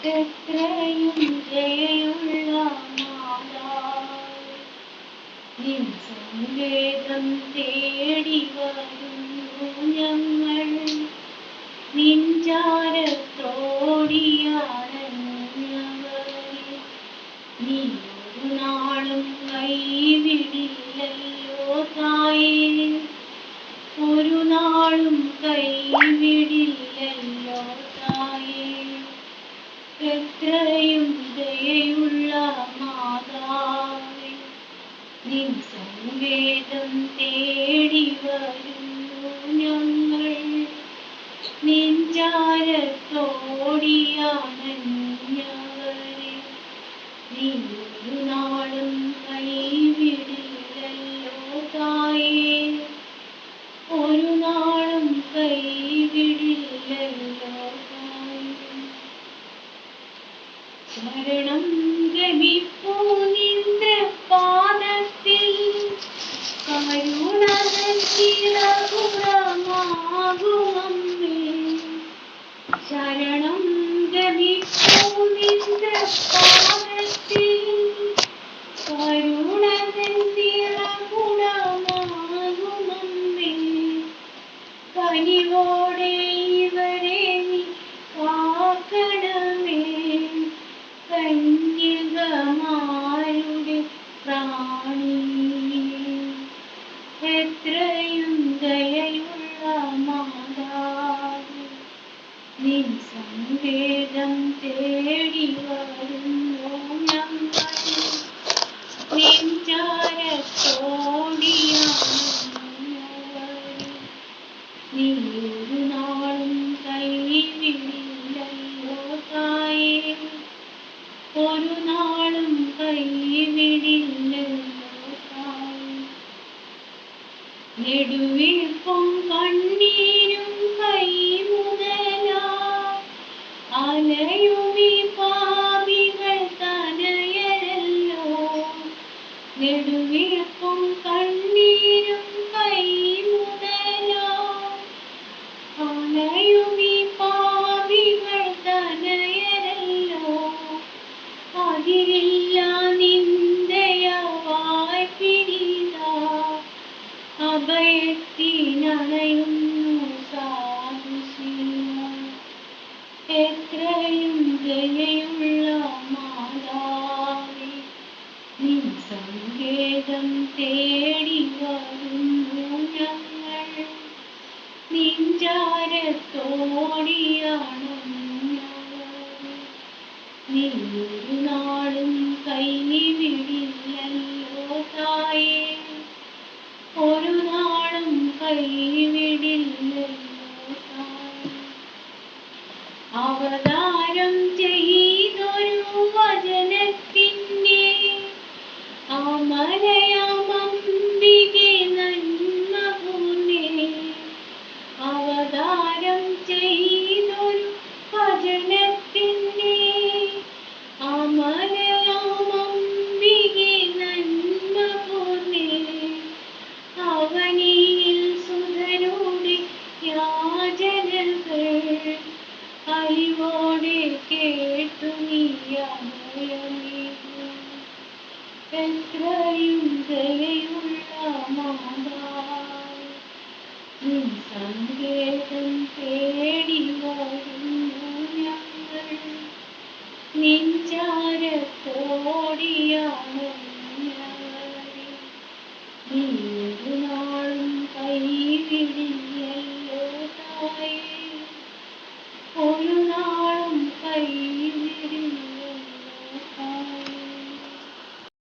എത്രയും ദയയുള്ള മാതാവേ, നിൻ സങ്കേതം തേടി വരുന്നു ഞങ്ങൾ. നിൻ ചാരത്തോടിയാണഞ്ഞവരെ നീ ഒരു നാളും കൈവിടില്ലല്ലോ തായേ, ഒരു നാളും കൈവിടില്ലല്ലോ തായേ. എത്രയും ദയയുള്ള മാതാവേ, നിൻ സങ്കേതം തേടി വരുന്നു ഞങ്ങൾ. നിൻ ചാരത്തോടിയാണഞ്ഞവരെ നീ ഒരു നാളും കൈവിടില്ലല്ലോ തായേ, ഒരു നാളും കൈവിടില്ലല്ലോ തായേ. ശരണം ഗമിപ്പൂ നിന്റെ പാദത്തിൽ, കരുണ ചിറകുറമാകുമമ്മേ. ശരണം ഗമിപ്പൂ നിന്റെ പാദത്തിൽ, കരുണ ചിറകുറമാകുമമ്മേ. കനിവോടെ ഇവരെ നീ കാക്കണമേ, കന്യകമാരുടെ പ്രാണി. എത്രയും ദയയുള്ള മാതാവേ, നിൻ സങ്കേതം തേടി വരുന്നു ഞങ്ങൾ. നിൻ ചാരത്തോടിയാണഞ്ഞവരെ നീ ഒരു നാളും കൈവിടില്ലല്ലോ തായേ, ഒരു നാളും കൈവിടില്ലല്ലോ തായേ. നെടുവീർപ്പും കണ്ണീരും കൈമുതലാ അലയുമീ പാപികൾ തനയരല്ലോ. നെടുവീർപ്പും കണ്ണീരും കൈമുതലാ അലയുമീ പാപികൾ തനയരല്ലോ. അതിരില്ല നിന്ദയവായി പിടിതാ, അഭയത്തിനണയുന്നു സാധുശീല. എത്രയും ദയയുള്ള മാതാവേ, നിൻ സങ്കേതം തേടി വരുന്നു ഞങ്ങൾ. നിൻ ചാരത്തോടിയാണഞ്ഞവരെ നീ ഒരു നാളും കൈവിടില്ലല്ലോ തായേ, ഒരു നാളും കൈവിടില്ലല്ലോ തായേ. അവതാരം ചെയ്തൊരു വചനത്തിൻ്റെ അമലയമംബികെ നന്മപൂർണ്ണേ. അവതാരം ചെയ്തൊരു വചനത്തിൻ്റെ അമലയമംബികെ നന്മപൂർണ്ണേ. അവനിയിൽ സുതരുടെ യാചനകൾ അറിവോടെ കേട്ടു നീ അഭയമേകൂ. എത്രയും ദയയുള്ള മാതാവേ, നിൻ സങ്കേതം തേടി വരുന്നു ഞങ്ങൾ. നിൻ ചാരത്തോടിയാണ്